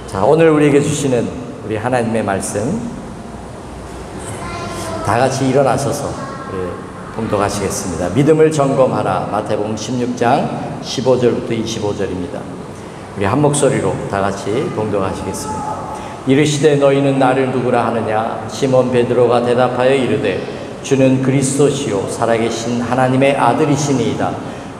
자, 오늘 우리에게 주시는 우리 하나님의 말씀, 다 같이 일어나셔서 우리 봉독하시겠습니다. 믿음을 점검하라. 마태복음 16장 15절부터 25절입니다. 우리 한 목소리로 다 같이 봉독하시겠습니다. 이르시되 너희는 나를 누구라 하느냐? 시몬 베드로가 대답하여 이르되 주는 그리스도시요 살아계신 하나님의 아들이시니이다.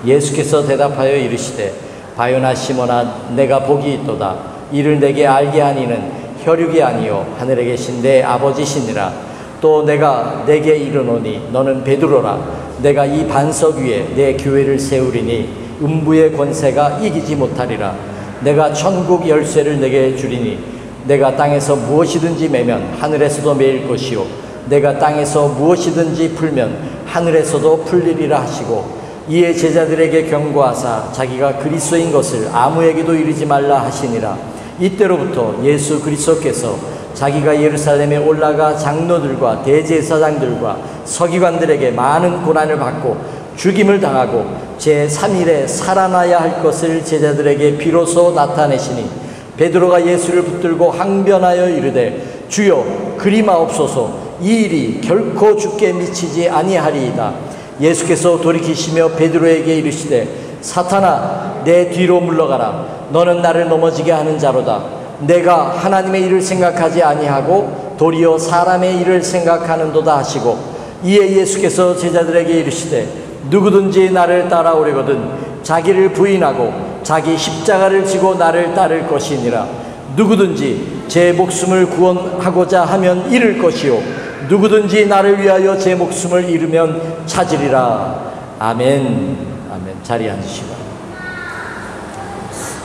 예수께서 대답하여 이르시되 바요나 시몬아 내가 복이 있도다. 이를 내게 알게 하니는 혈육이 아니요 하늘에 계신 내 아버지시니라. 또 내가 내게 이르노니 너는 베드로라. 내가 이 반석 위에 내 교회를 세우리니 음부의 권세가 이기지 못하리라. 내가 천국 열쇠를 내게 주리니 내가 땅에서 무엇이든지 매면 하늘에서도 매일 것이요 내가 땅에서 무엇이든지 풀면 하늘에서도 풀리리라 하시고, 이에 제자들에게 경고하사 자기가 그리스도인 것을 아무에게도 이르지 말라 하시니라. 이때로부터 예수 그리스도께서 자기가 예루살렘에 올라가 장로들과 대제사장들과 서기관들에게 많은 고난을 받고 죽임을 당하고 제3일에 살아나야 할 것을 제자들에게 비로소 나타내시니, 베드로가 예수를 붙들고 항변하여 이르되 주여 그리 마옵소서. 이 일이 결코 주께 미치지 아니하리이다. 예수께서 돌이키시며 베드로에게 이르시되 사탄아 내 뒤로 물러가라. 너는 나를 넘어지게 하는 자로다. 내가 하나님의 일을 생각하지 아니하고 도리어 사람의 일을 생각하는도다 하시고, 이에 예수께서 제자들에게 이르시되 누구든지 나를 따라오려거든 자기를 부인하고 자기 십자가를 지고 나를 따를 것이니라. 누구든지 제 목숨을 구원하고자 하면 잃을 것이요 누구든지 나를 위하여 제 목숨을 잃으면 찾으리라. 아멘. 아멘. 자리에 앉으시고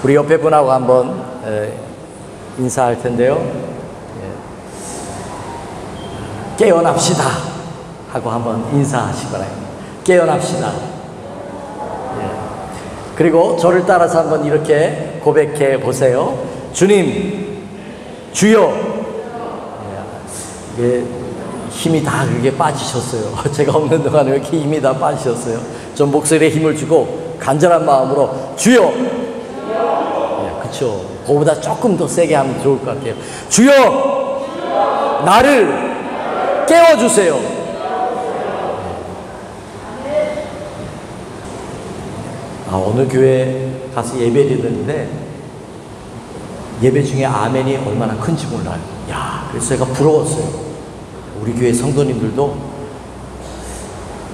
우리 옆에 분하고 한번 인사할 텐데요. 깨어납시다 하고 한번 인사하시 바랍니다. 깨어납시다. 그리고 저를 따라서 한번 이렇게 고백해 보세요. 주님, 주여. 이게 힘이 다 그렇게 빠지셨어요. 제가 없는 동안에 왜 이렇게 힘이 다 빠지셨어요? 좀 목소리에 힘을 주고 간절한 마음으로 주여. 그렇죠. 그거보다 조금 더 세게 하면 좋을 것 같아요. 주여, 나를 깨워주세요. 어느 교회 가서 예배를 드렸는데 예배 중에 아멘이 얼마나 큰지 몰라요. 그래서 제가 부러웠어요. 우리 교회 성도님들도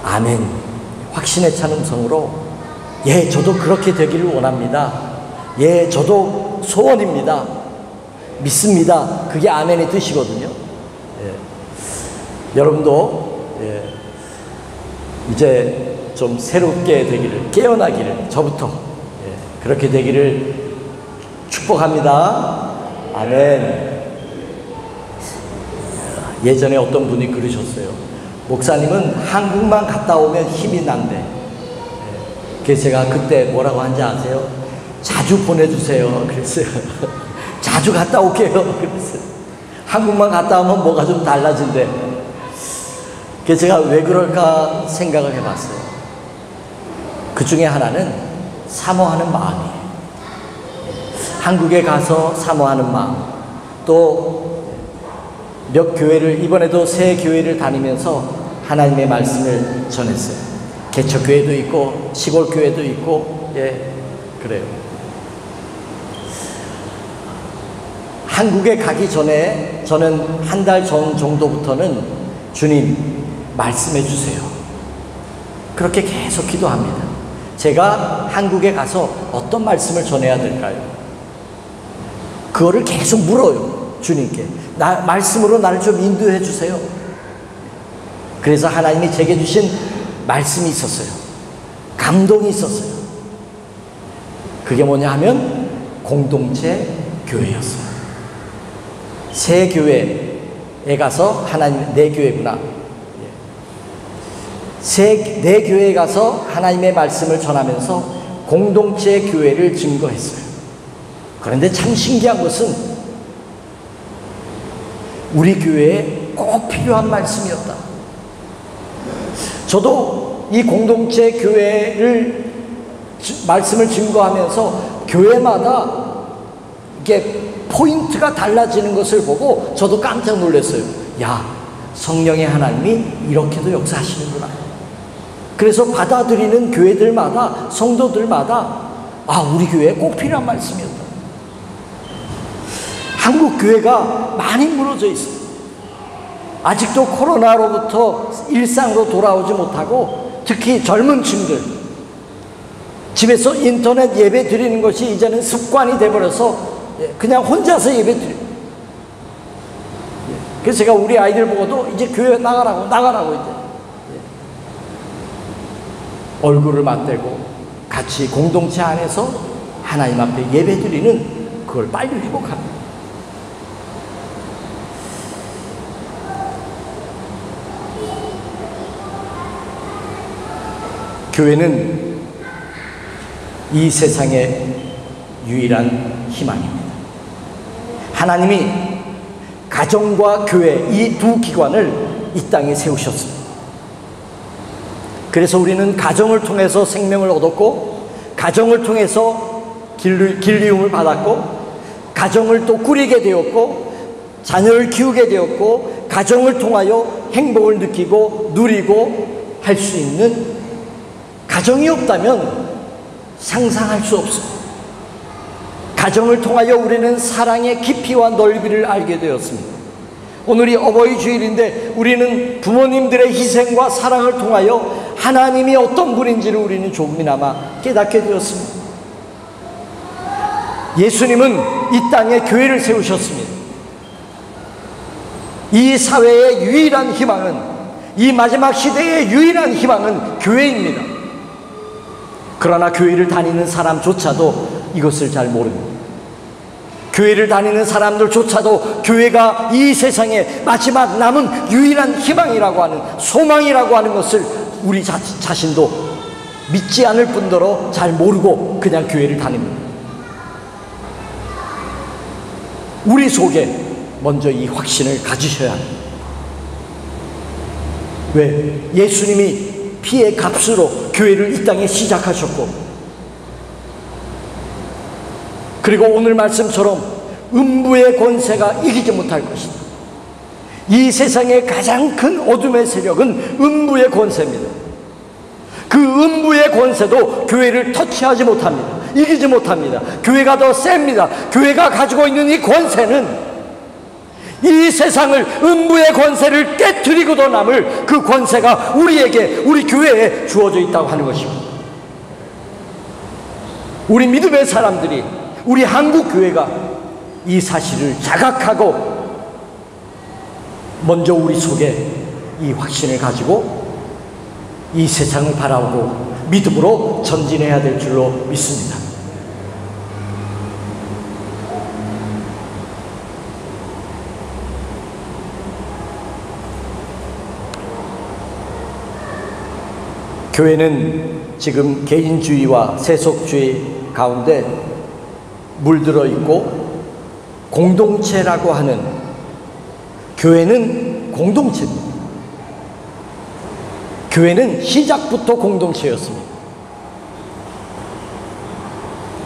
아멘, 확신에 찬 음성으로 예, 저도 그렇게 되기를 원합니다. 예, 저도 소원입니다. 믿습니다. 그게 아멘의 뜻이거든요. 여러분도 이제 좀 새롭게 되기를, 깨어나기를, 저부터 그렇게 되기를 축복합니다. 아멘. 예전에 어떤 분이 그러셨어요. 목사님은 한국만 갔다 오면 힘이 난대. 그래서 제가 그때 뭐라고 한지 아세요? 자주 보내주세요. 그랬어요. 자주 갔다 올게요. 그랬어요. 한국만 갔다 오면 뭐가 좀 달라진대. 그래서 제가 왜 그럴까 생각을 해봤어요. 그 중에 하나는 사모하는 마음이에요. 한국에 가서 사모하는 마음, 또 몇 교회를, 이번에도 새 교회를 다니면서 하나님의 말씀을 전했어요. 개척교회도 있고 시골교회도 있고 그래요. 한국에 가기 전에 저는 한 달 전 정도부터는 주님 말씀해 주세요, 그렇게 계속 기도합니다. 제가 한국에 가서 어떤 말씀을 전해야 될까요? 그거를 계속 물어요. 주님께 말씀으로 나를 좀 인도해 주세요. 그래서 하나님이 제게 주신 말씀이 있었어요. 감동이 있었어요. 그게 뭐냐 하면 공동체 교회였어요. 새 교회에 가서 하나님, 내 교회구나. 내 교회에 가서 하나님의 말씀을 전하면서 공동체 교회를 증거했어요. 그런데 참 신기한 것은 우리 교회에 꼭 필요한 말씀이었다. 저도 이 공동체 교회를 말씀을 증거하면서 교회마다 이게 포인트가 달라지는 것을 보고 저도 깜짝 놀랐어요. 야, 성령의 하나님이 이렇게도 역사하시는구나. 그래서 받아들이는 교회들마다, 성도들마다 우리 교회에 꼭 필요한 말씀이었다. 한국 교회가 많이 무너져 있어요. 아직도 코로나로부터 일상으로 돌아오지 못하고, 특히 젊은 층들, 집에서 인터넷 예배 드리는 것이 이제는 습관이 돼버려서 그냥 혼자서 예배 드려요. 그래서 제가 우리 아이들 보고도 이제 교회 나가라고 이제 얼굴을 맞대고 같이 공동체 안에서 하나님 앞에 예배 드리는 그걸 빨리 회복합니다. 교회는 이 세상의 유일한 희망입니다. 하나님이 가정과 교회 이 두 기관을 이 땅에 세우셨습니다. 그래서 우리는 가정을 통해서 생명을 얻었고, 가정을 통해서 길리움을 받았고, 가정을 또 꾸리게 되었고, 자녀를 키우게 되었고, 가정을 통하여 행복을 느끼고 누리고 할 수 있는, 가정이 없다면 상상할 수 없습니다. 가정을 통하여 우리는 사랑의 깊이와 넓이를 알게 되었습니다. 오늘이 어버이 주일인데 우리는 부모님들의 희생과 사랑을 통하여 하나님이 어떤 분인지를 우리는 조금이나마 깨닫게 되었습니다. 예수님은 이 땅에 교회를 세우셨습니다. 이 사회의 유일한 희망은, 이 마지막 시대의 유일한 희망은 교회입니다. 그러나 교회를 다니는 사람조차도 이것을 잘 모릅니다. 교회를 다니는 사람들조차도 교회가 이 세상에 마지막 남은 유일한 희망이라고 하는, 소망이라고 하는 것을 우리 자신도 믿지 않을 뿐더러 잘 모르고 그냥 교회를 다닙니다. 우리 속에 먼저 이 확신을 가지셔야 합니다. 왜? 예수님이 피의 값으로 교회를 이 땅에 시작하셨고, 그리고 오늘 말씀처럼 음부의 권세가 이기지 못할 것이다. 이 세상의 가장 큰 어둠의 세력은 음부의 권세입니다. 그 음부의 권세도 교회를 터치하지 못합니다. 이기지 못합니다. 교회가 더 셉니다. 교회가 가지고 있는 이 권세는 이 세상을, 음부의 권세를 깨트리고도 남을 그 권세가 우리에게, 우리 교회에 주어져 있다고 하는 것입니다. 우리 믿음의 사람들이, 우리 한국 교회가 이 사실을 자각하고 먼저 우리 속에 이 확신을 가지고 이 세상을 바라보고 믿음으로 전진해야 될 줄로 믿습니다. 교회는 지금 개인주의와 세속주의 가운데 물들어 있고, 공동체라고 하는, 교회는 공동체입니다. 교회는 시작부터 공동체였습니다.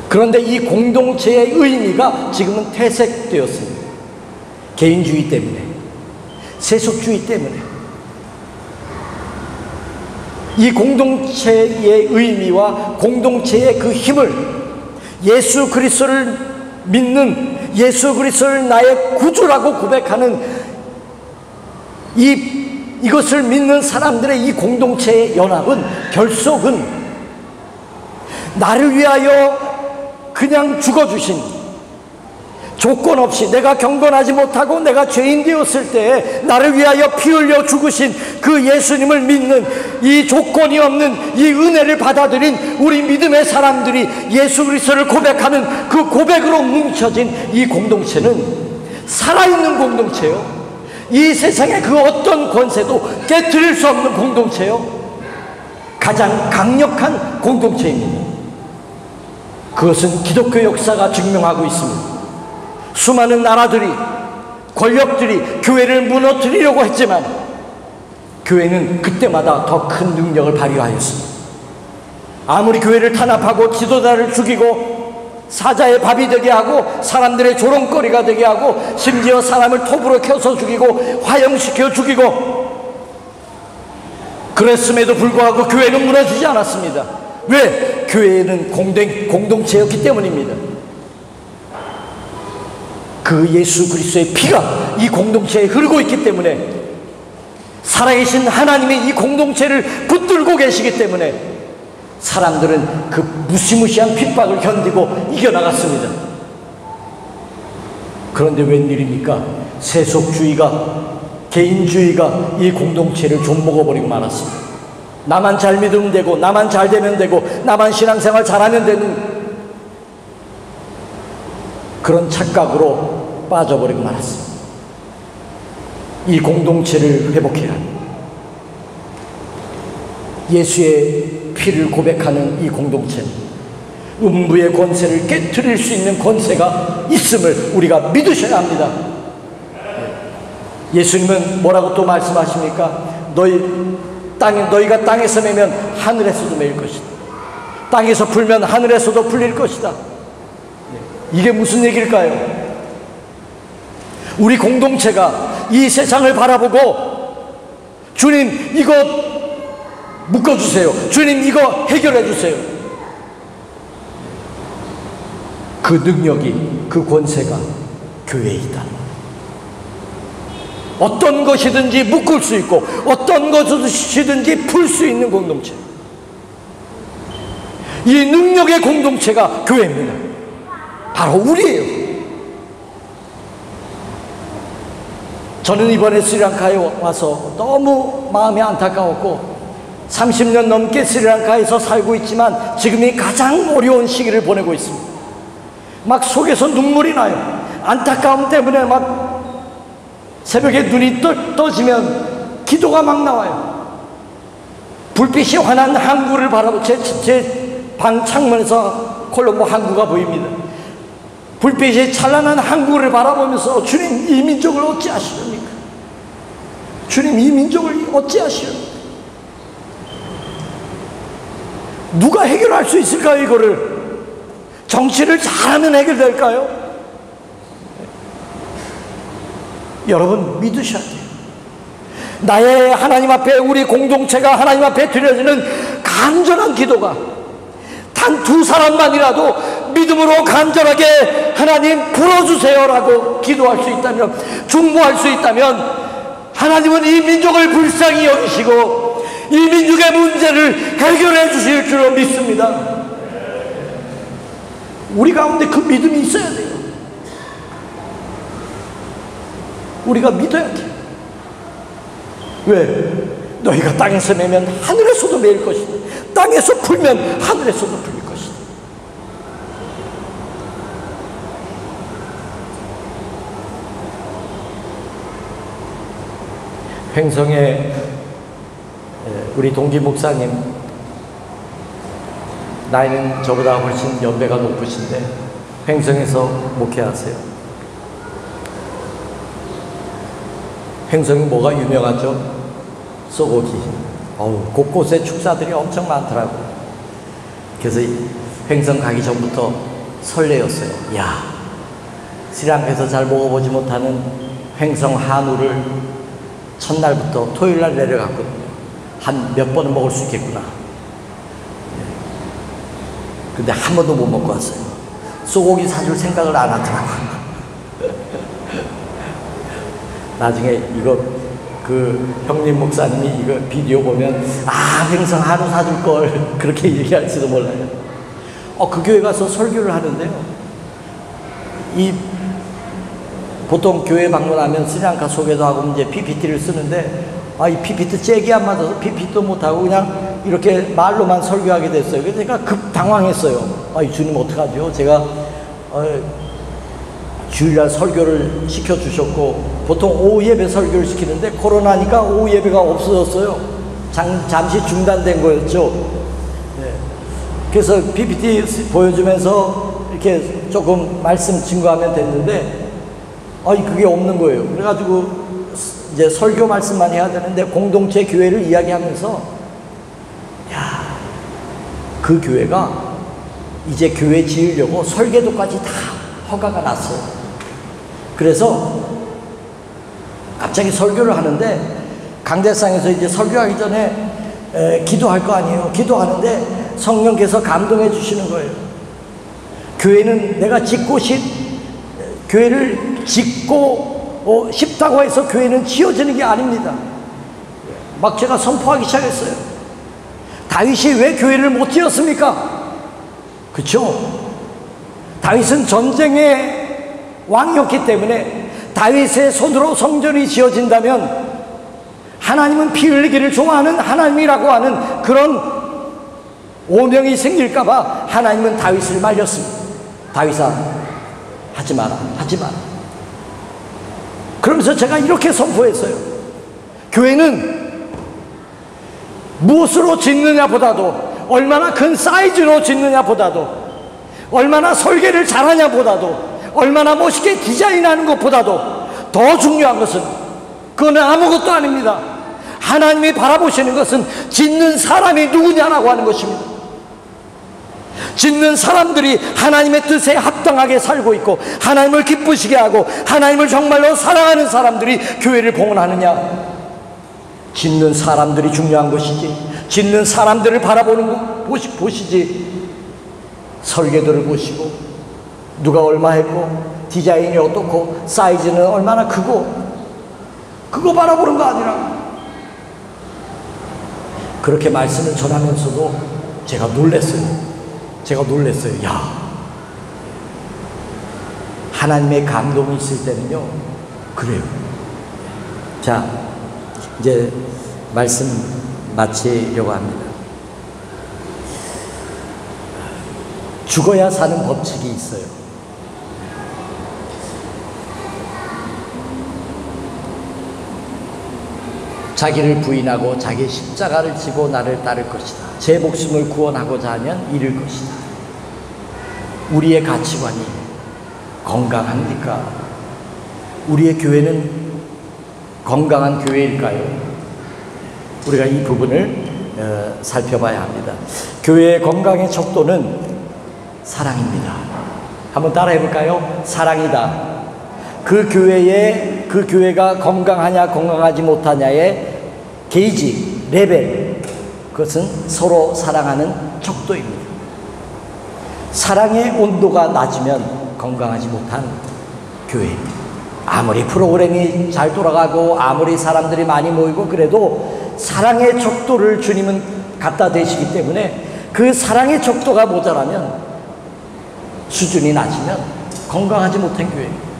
그런데 이 공동체의 의미가 지금은 퇴색되었습니다. 개인주의 때문에, 세속주의 때문에. 이 공동체의 의미와 공동체의 그 힘을, 예수 그리스도를 믿는, 예수 그리스도를 나의 구주라고 고백하는 이것을 믿는 사람들의 이 공동체의 연합은, 결속은 나를 위하여 그냥 죽어주신, 조건 없이 내가 경건하지 못하고 내가 죄인 되었을 때 나를 위하여 피 흘려 죽으신 그 예수님을 믿는, 이 조건이 없는 이 은혜를 받아들인 우리 믿음의 사람들이 예수 그리스도를 고백하는 그 고백으로 뭉쳐진 이 공동체는 살아있는 공동체요, 이 세상의 그 어떤 권세도 깨트릴 수 없는 공동체요, 가장 강력한 공동체입니다. 그것은 기독교 역사가 증명하고 있습니다. 수많은 나라들이, 권력들이 교회를 무너뜨리려고 했지만 교회는 그때마다 더 큰 능력을 발휘하였습니다. 아무리 교회를 탄압하고 지도자를 죽이고 사자의 밥이 되게 하고 사람들의 조롱거리가 되게 하고 심지어 사람을 톱으로 켜서 죽이고 화형시켜 죽이고, 그랬음에도 불구하고 교회는 무너지지 않았습니다. 왜? 교회는 공동체였기 때문입니다. 그 예수 그리스도의 피가 이 공동체에 흐르고 있기 때문에, 살아계신 하나님이 이 공동체를 붙들고 계시기 때문에 사람들은 그 무시무시한 핍박을 견디고 이겨나갔습니다. 그런데 웬일입니까? 세속주의가, 개인주의가 이 공동체를 좀먹어버리고 말았습니다. 나만 잘 믿으면 되고, 나만 잘 되면 되고, 나만 신앙생활 잘하면 되는 그런 착각으로 빠져버리고 말았습니다. 이 공동체를 회복해야 합니다. 예수의 피를 고백하는 이 공동체는 음부의 권세를 깨트릴 수 있는 권세가 있음을 우리가 믿으셔야 합니다. 예수님은 뭐라고 또 말씀하십니까? 너희가 땅에서 매면 하늘에서도 매일 것이다. 땅에서 풀면 하늘에서도 풀릴 것이다. 이게 무슨 얘기일까요? 우리 공동체가 이 세상을 바라보고, 주님 이거 묶어주세요, 주님 이거 해결해주세요, 그 능력이, 그 권세가 교회에 있다. 어떤 것이든지 묶을 수 있고 어떤 것이든지 풀 수 있는 공동체, 이 능력의 공동체가 교회입니다. 바로 우리예요. 저는 이번에 스리랑카에 와서 너무 마음이 안타까웠고, 30년 넘게 스리랑카에서 살고 있지만 지금이 가장 어려운 시기를 보내고 있습니다. 막 속에서 눈물이 나요. 안타까움 때문에 막 새벽에 눈이 떠지면 기도가 막 나와요. 불빛이 환한 항구를 바라보, 제 방 창문에서 콜롬보 항구가 보입니다. 불빛이 찬란한 항구를 바라보면서, 주님 이 민족을 어찌하시렵니까? 주님 이 민족을 어찌하시렵니까? 누가 해결할 수 있을까요? 이거를 정치를 잘하면 해결될까요? 여러분 믿으셔야 돼요. 나의 하나님 앞에, 우리 공동체가 하나님 앞에 드려지는 간절한 기도가 단 두 사람만이라도 믿음으로 간절하게 하나님 풀어주세요라고 기도할 수 있다면, 중보할 수 있다면, 하나님은 이 민족을 불쌍히 여기시고 이 민족의 문제를 해결해 주실 줄로 믿습니다. 우리 가운데 그 믿음이 있어야 돼요. 우리가 믿어야 돼요. 왜? 너희가 땅에서 매면 하늘에서도 매일 것이다. 땅에서 풀면 하늘에서도 풀릴 것이다. 횡성의 우리 동기 목사님, 나이는 저보다 훨씬 연배가 높으신데 횡성에서 목회하세요. 횡성이 뭐가 유명하죠? 소고기. 곳곳에 축사들이 엄청 많더라고요. 그래서 횡성 가기 전부터 설레었어요. 야, 스리랑카에서 잘 먹어보지 못하는 횡성 한우를 첫날부터 토요일날 내려갔거든요. 한 몇 번은 먹을 수 있겠구나. 근데 한 번도 못 먹고 왔어요. 소고기 사줄 생각을 안 하더라고요. 나중에 이거 그 형님 목사님이 이거 비디오 보면, 아, 횡성 한우 사줄 걸, 그렇게 얘기할지도 몰라요. 그 교회 가서 설교를 하는데요, 보통 교회 방문하면 스리랑카 소개도 하고 이제 PPT를 쓰는데, 이 PPT 잭이 안 맞아서 PPT도 못하고 그냥 이렇게 말로만 설교하게 됐어요. 그래서 제가 급 당황했어요. 주님 어떡하죠? 제가 주일날 설교를 시켜주셨고, 보통 오후 예배 설교를 시키는데 코로나니까 오후 예배가 없어졌어요. 잠시 중단된 거였죠. 네. 그래서 PPT 보여주면서 이렇게 조금 말씀 증거하면 됐는데, 그게 없는 거예요. 그래가지고 이제 설교 말씀만 해야 되는데 공동체 교회를 이야기하면서, 야, 그 교회가 이제 교회 지으려고 설계도까지 다 허가가 났어요. 그래서 갑자기 설교를 하는데 강대상에서 이제 설교하기 전에 기도할 거 아니에요. 기도하는데 성령께서 감동해 주시는 거예요. 교회는 내가 교회를 짓고 싶다고 해서 교회는 지어지는 게 아닙니다. 막 제가 선포하기 시작했어요. 다윗이 왜 교회를 못 지었습니까? 그렇죠? 다윗은 전쟁의 왕이었기 때문에 다윗의 손으로 성전이 지어진다면 하나님은 피 흘리기를 좋아하는 하나님이라고 하는 그런 오명이 생길까봐 하나님은 다윗을 말렸습니다. 다윗아, 하지 마라, 하지 마라. 그러면서 제가 이렇게 선포했어요. 교회는 무엇으로 짓느냐 보다도, 얼마나 큰 사이즈로 짓느냐 보다도, 얼마나 설계를 잘하냐 보다도, 얼마나 멋있게 디자인하는 것보다도 더 중요한 것은 그거는 아무것도 아닙니다. 하나님이 바라보시는 것은 짓는 사람이 누구냐라고 하는 것입니다. 짓는 사람들이 하나님의 뜻에 합당하게 살고 있고 하나님을 기쁘시게 하고 하나님을 정말로 사랑하는 사람들이 교회를 봉헌하느냐, 짓는 사람들이 중요한 것이지 짓는 사람들을 바라보는 보시지 설계도를 보시고 누가 얼마 했고 디자인이 어떻고 사이즈는 얼마나 크고 그거 바라보는 거 아니라. 그렇게 말씀을 전하면서도 제가 놀랐어요. 야, 하나님의 감동이 있을 때는요 그래요. 자, 이제 말씀 마치려고 합니다. 죽어야 사는 법칙이 있어요. 자기를 부인하고 자기 십자가를 지고 나를 따를 것이다. 제 목숨을 구원하고자 하면 잃을 것이다. 우리의 가치관이 건강합니까? 우리의 교회는 건강한 교회일까요? 우리가 이 부분을 살펴봐야 합니다. 교회의 건강의 척도는 사랑입니다. 한번 따라해 볼까요? 사랑이다. 그 교회가 건강하냐 건강하지 못하냐의 게이지, 레벨, 그것은 서로 사랑하는 척도입니다. 사랑의 온도가 낮으면 건강하지 못한 교회입니다. 아무리 프로그램이 잘 돌아가고 아무리 사람들이 많이 모이고 그래도 사랑의 척도를 주님은 갖다 대시기 때문에 그 사랑의 척도가 모자라면, 수준이 낮으면 건강하지 못한 교회입니다.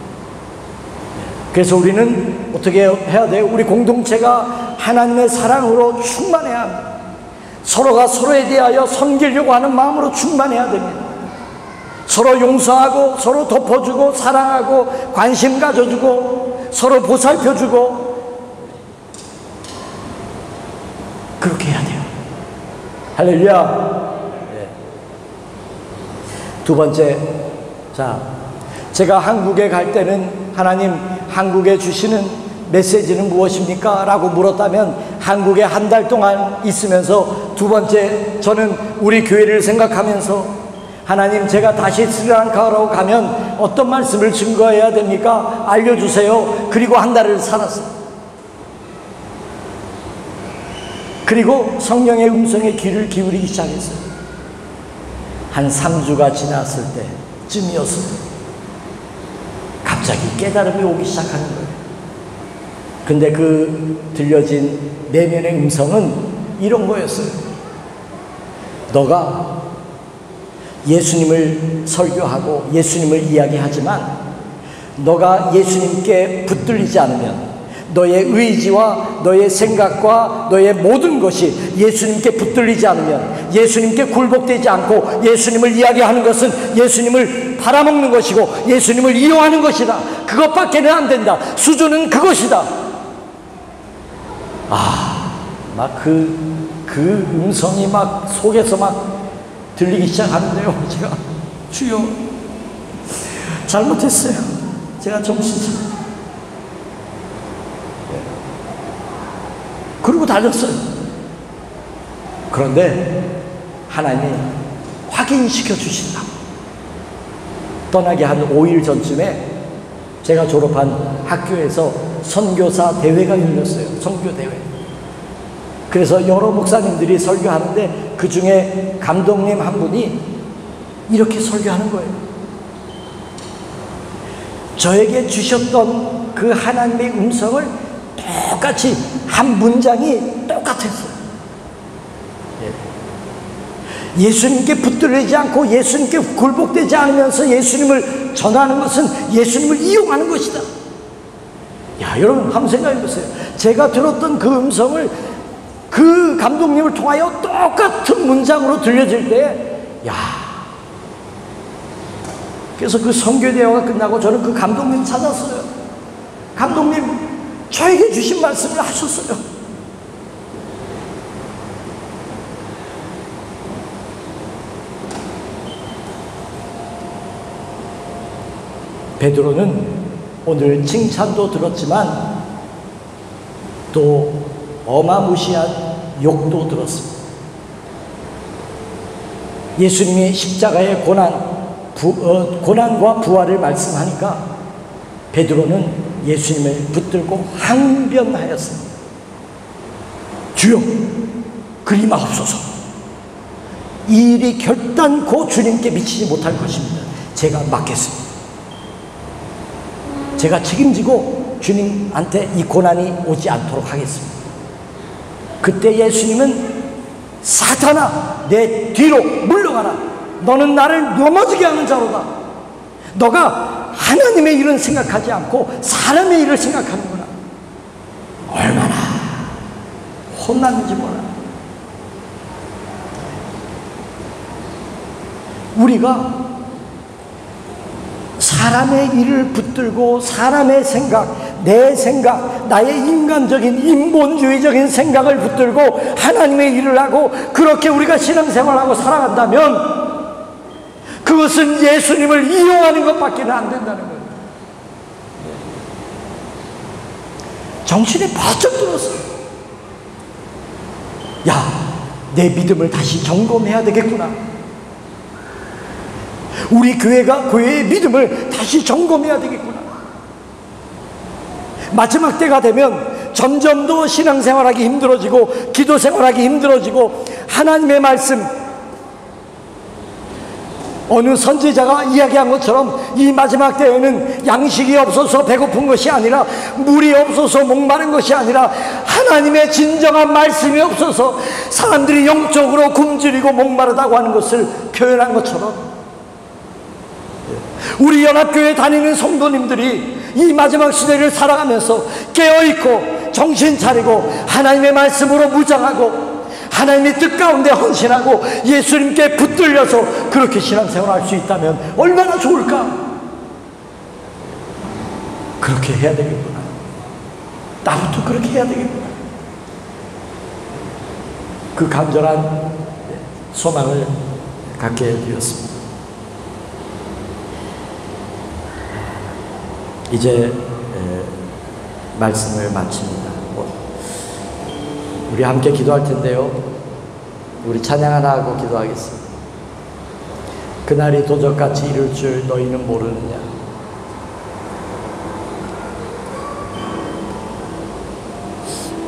그래서 우리는 어떻게 해야 돼요? 우리 공동체가 하나님의 사랑으로 충만해야 합니다. 서로가 서로에 대하여 섬기려고 하는 마음으로 충만해야 됩니다. 서로 용서하고 서로 덮어주고 사랑하고 관심 가져주고 서로 보살펴주고 그렇게 해야 돼요. 할렐루야. 네. 두 번째, 자, 제가 한국에 갈 때는 하나님 한국에 주시는 메시지는 무엇입니까? 라고 물었다면 한국에 한 달 동안 있으면서 두 번째, 저는 우리 교회를 생각하면서 하나님 제가 다시 스리랑카로 가면 어떤 말씀을 증거해야 됩니까? 알려주세요. 그리고 한 달을 살았어요. 그리고 성령의 음성에 귀를 기울이기 시작했어요. 한 3주가 지났을 때쯤이었어요. 갑자기 깨달음이 오기 시작하는 거예요. 근데 그 들려진 내면의 음성은 이런 거였어요. 너가 예수님을 설교하고 예수님을 이야기하지만 너가 예수님께 붙들리지 않으면, 너의 의지와 너의 생각과 너의 모든 것이 예수님께 붙들리지 않으면, 예수님께 굴복되지 않고 예수님을 이야기하는 것은 예수님을 팔아먹는 것이고 예수님을 이용하는 것이다. 그것밖에는 안 된다. 수준은 그것이다. 막 그 음성이 막 속에서 막 들리기 시작하는데요. 제가 주여 잘못했어요. 제가 정신 그러고 달렸어요. 그런데 하나님이 확인시켜 주신다. 떠나기 한 5일 전쯤에 제가 졸업한 학교에서 선교사 대회가 열렸어요. 선교 대회. 그래서 여러 목사님들이 설교하는데 그 중에 감독님 한 분이 이렇게 설교하는 거예요. 저에게 주셨던 그 하나님의 음성을 똑같이 한 문장이 똑같았어요. 예수님께 붙들리지 않고 예수님께 굴복되지 않으면서 예수님을 전하는 것은 예수님을 이용하는 것이다. 야, 여러분 한번 생각해 보세요. 제가 들었던 그 음성을 그 감독님을 통하여 똑같은 문장으로 들려질 때, 야, 그래서 그 선교대회가 끝나고 저는 그 감독님 찾았어요. 감독님, 저에게 주신 말씀을 하셨어요. 베드로는 오늘 칭찬도 들었지만 또 어마무시한 욕도 들었습니다. 예수님이 십자가의 고난과 부활을 말씀하니까 베드로는 예수님을 붙들고 항변하였습니다. 주여, 그리 마옵소서. 이 일이 결단코 주님께 미치지 못할 것입니다. 제가 맡겠습니다. 제가 책임지고 주님한테 이 고난이 오지 않도록 하겠습니다. 그때 예수님은 사탄아, 내 뒤로 물러가라. 너는 나를 넘어지게 하는 자로다. 너가 하나님의 일은 생각하지 않고 사람의 일을 생각하는구나. 얼마나 혼났는지 몰라. 우리가 사람의 일을 붙들고 사람의 생각, 내 생각, 나의 인간적인 인본주의적인 생각을 붙들고 하나님의 일을 하고 그렇게 우리가 신앙생활하고 살아간다면 그것은 예수님을 이용하는 것밖에 안 된다는 거예요. 정신이 바짝 들었어요. 야, 내 믿음을 다시 점검해야 되겠구나. 우리 교회의 믿음을 다시 점검해야 되겠구나. 마지막 때가 되면 점점 더 신앙생활하기 힘들어지고 기도생활하기 힘들어지고 하나님의 말씀, 어느 선지자가 이야기한 것처럼 이 마지막 때에는 양식이 없어서 배고픈 것이 아니라 물이 없어서 목마른 것이 아니라 하나님의 진정한 말씀이 없어서 사람들이 영적으로 굶주리고 목마르다고 하는 것을 표현한 것처럼 우리 연합교회 다니는 성도님들이 이 마지막 시대를 살아가면서 깨어있고 정신 차리고 하나님의 말씀으로 무장하고 하나님의 뜻 가운데 헌신하고 예수님께 붙들려서 그렇게 신앙생활할 수 있다면 얼마나 좋을까? 그렇게 해야 되겠구나. 나부터 그렇게 해야 되겠구나. 그 간절한 소망을 갖게 되었습니다. 이제 말씀을 마칩니다. 우리 함께 기도할 텐데요. 우리 찬양 하나 하고 기도하겠습니다. 그날이 도적같이 이룰 줄 너희는 모르느냐.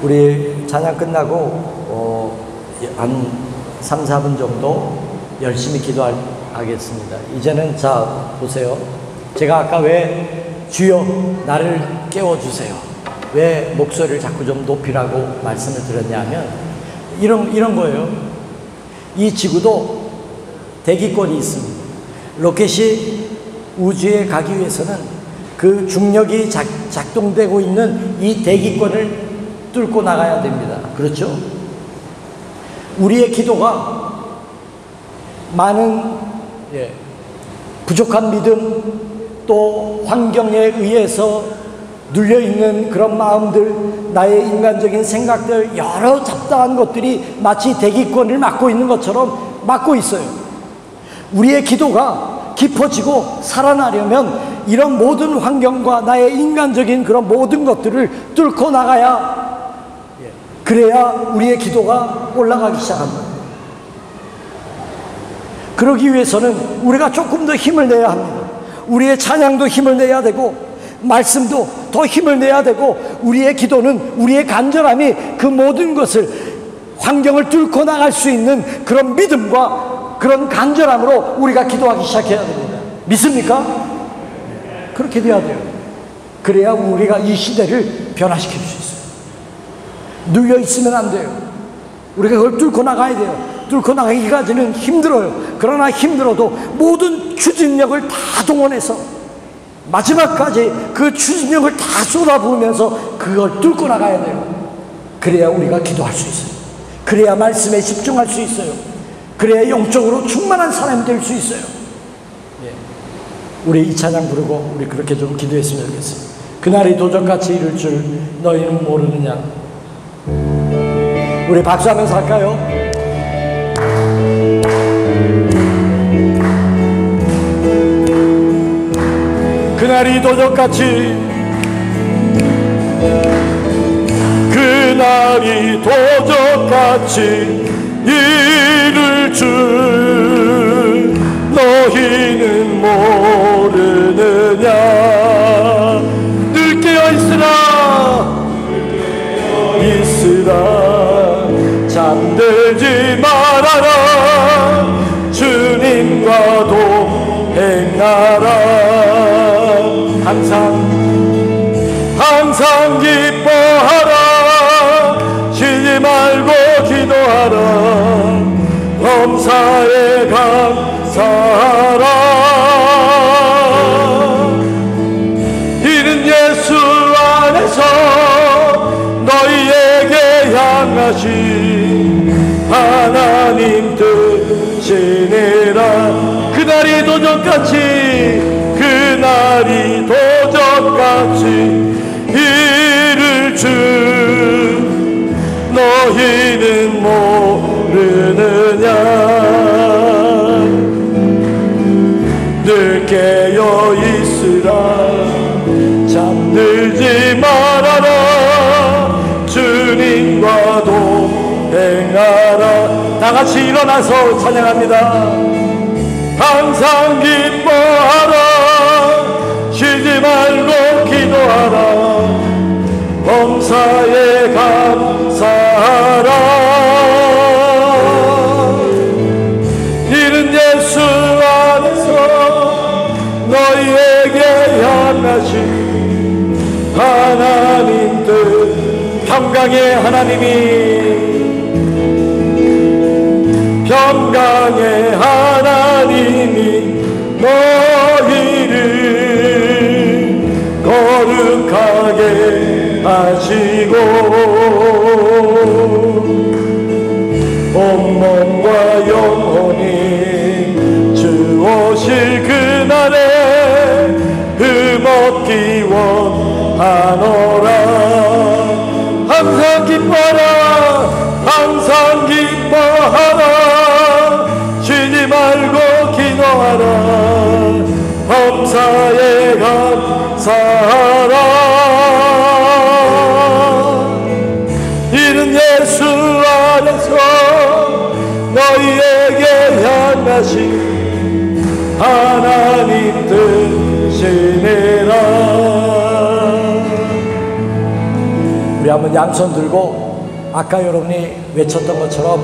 우리 찬양 끝나고 한 3, 4분 정도 열심히 기도하겠습니다. 이제는 자 보세요. 제가 아까 왜 주여 나를 깨워주세요, 왜 목소리를 자꾸 좀 높이라고 말씀을 드렸냐면 이런 거예요. 이 지구도 대기권이 있습니다. 로켓이 우주에 가기 위해서는 그 중력이 작동되고 있는 이 대기권을 뚫고 나가야 됩니다. 그렇죠? 우리의 기도가 많은 부족한 믿음 또 환경에 의해서 눌려있는 그런 마음들, 나의 인간적인 생각들, 여러 잡다한 것들이 마치 대기권을 막고 있는 것처럼 막고 있어요. 우리의 기도가 깊어지고 살아나려면 이런 모든 환경과 나의 인간적인 그런 모든 것들을 뚫고 나가야, 그래야 우리의 기도가 올라가기 시작합니다. 그러기 위해서는 우리가 조금 더 힘을 내야 합니다. 우리의 찬양도 힘을 내야 되고, 말씀도 더 힘을 내야 되고, 우리의 기도는, 우리의 간절함이 그 모든 것을, 환경을 뚫고 나갈 수 있는 그런 믿음과 그런 간절함으로 우리가 기도하기 시작해야 됩니다. 믿습니까? 그렇게 돼야 돼요. 그래야 우리가 이 시대를 변화시킬 수 있어요. 눌려 있으면 안 돼요. 우리가 그걸 뚫고 나가야 돼요. 뚫고 나가기까지는 힘들어요. 그러나 힘들어도 모든 추진력을 다 동원해서 마지막까지 그 추진력을 다 쏟아부으면서 그걸 뚫고 나가야 돼요. 그래야 우리가 기도할 수 있어요. 그래야 말씀에 집중할 수 있어요. 그래야 영적으로 충만한 사람이 될 수 있어요. 우리 이 찬양 부르고 우리 그렇게 좀 기도했으면 좋겠습니다. 그날이 도적같이 이룰 줄 너희는 모르느냐. 우리 박수하면서 할까요? 그날이 도적같이, 그날이 도적같이 이룰 줄 너희는 모르느냐. 늘 깨어있으라, 잠들지 말아라. 주님과 동행하라. 항상 기뻐하라. 쉬지 말고 기도하라. 범사에 감사하라. 이는 예수 안에서 너희에게 향하신 하나님 뜻이니라. 그날이 도적같이, 그날이 도적같이 이룰 줄 너희는 모르느냐. 늘 깨어 있으라. 잠들지 말아라. 주님과 동행하라. 다같이 일어나서 찬양합니다. 항상 기뻐하라. 쉬지 말고 기도하라. 범사에 감사하라. 이는 예수 안에서 너희에게 향하신 하나님 뜻. 평강의 하나님이, 평강의 하나님이 너희를 거룩하게 하시고 온몸과 영혼이 주오실 그날에 흠없기 원하노라. 항상 기뻐하라. 항상 기뻐하라. 쉬지 말고 기도하라. 범사에 감사하라. 이는 예수 안에서 너희에게 향하신 하나님 뜻이니라. 우리 한번 양손 들고 아까 여러분이 외쳤던 것처럼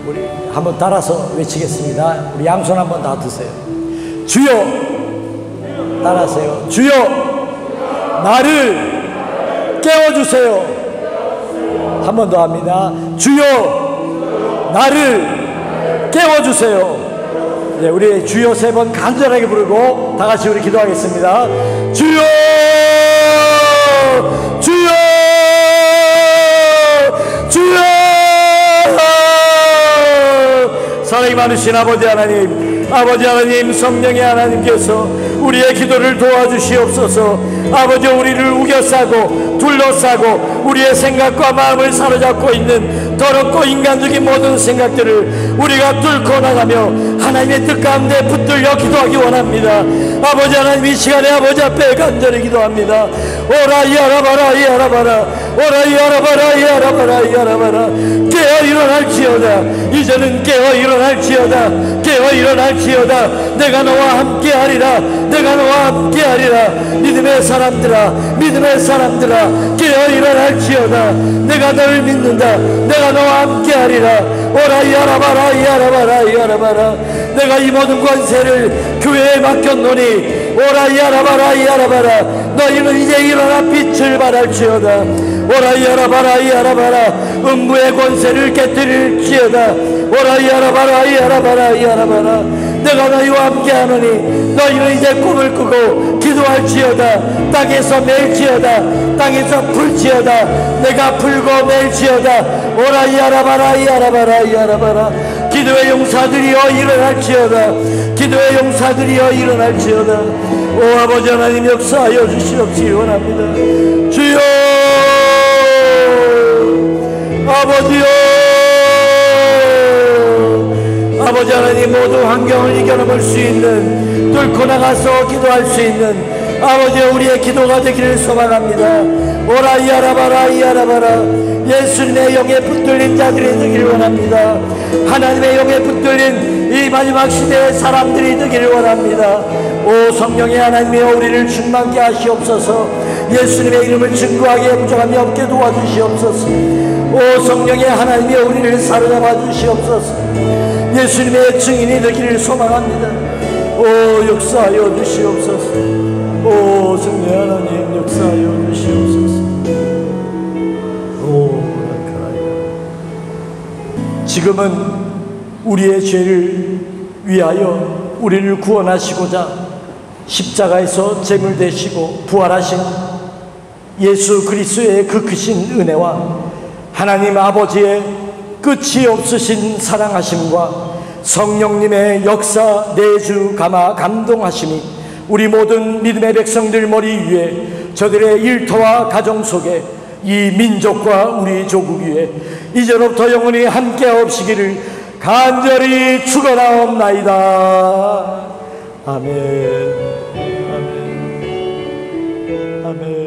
우리 한번 따라서 외치겠습니다. 우리 양손 한번 다 드세요. 주여, 따라하세요. 주여, 나를 깨워주세요. 한 번 더 합니다. 주여, 나를 깨워주세요. 네, 우리 주여 3번 간절하게 부르고 다 같이 우리 기도하겠습니다. 주여, 주여, 주여. 사랑이 많으신 아버지 하나님, 아버지 하나님, 성령의 하나님께서 우리의 기도를 도와주시옵소서. 아버지, 우리를 우겨싸고 둘러싸고 우리의 생각과 마음을 사로잡고 있는 더럽고 인간적인 모든 생각들을 우리가 뚫고 나가며 하나님의 뜻 가운데 붙들려 기도하기 원합니다. 아버지 하나님, 이 시간에 아버지 앞에 간절히 기도합니다. 오라 야라바라 야라바라 오라 야라바라 야라바라 야라바라 깨어 일어날지어다. 이제는 깨어 일어날지어다. 깨어 일어날지어다. 내가 너와 함께하리라. 내가 너와 함께하리라. 믿음의 사람들아, 믿음의 사람들아, 깨어 일어날지어다. 내가 너를 믿는다. 내가 너와 함께하리라. 오라 야라바라 야라바라 야라바라. 내가 이 모든 권세를 교회에 맡겼노니 오라 야라바라 야라바라. 너희는 이제 일어나 빛을 발할지어다. 오라 야라바라 야라바라. 음부의 권세를 깨뜨릴지어다. 오라 야라바라 야라바라 야라바라. 내가 너희와 함께하노니 너희는 이제 꿈을 꾸고 기도할지어다. 땅에서 맬지어다. 땅에서 풀지어다. 내가 풀고 맬지어다. 오라 야라바라 야라바라 야라바라. 기도의 용사들이여 일어날지어다. 기도의 용사들이여 일어날지어다. 오 아버지 하나님 역사하여 주시옵기 원합니다. 주여 아버지여, 아버지 하나님 모든 환경을 이겨넘을 수 있는, 뚫고 나가서 기도할 수 있는 아버지 우리의 기도가 되기를 소망합니다. 오라 야라바라 야라바라. 예수님의 영에 붙들린 자들이 되기를 원합니다. 하나님의 영에 붙들린 이 마지막 시대의 사람들이 되기를 원합니다. 오 성령의 하나님이여 우리를 충만케 하시옵소서. 예수님의 이름을 증거하기에 부족함이 없게 도와주시옵소서. 오 성령의 하나님이여 우리를 사로잡아 주시옵소서. 예수님의 증인이 되기를 소망합니다. 오 역사하여 주시옵소서. 오 성령 하나님 역사하여 주시옵소서. 오 지금은 우리의 죄를 위하여 우리를 구원하시고자 십자가에서 제물 되시고 부활하신 예수 그리스도의 그 크신 은혜와 하나님 아버지의 끝이 없으신 사랑하심과 성령님의 역사 내주 감화 감동하심이 우리 모든 믿음의 백성들 머리 위에, 저들의 일터와 가정 속에, 이 민족과 우리 조국 위에 이제로부터 영원히 함께 없시기를 간절히 축원하옵나이다. 아멘. 아멘. 아멘.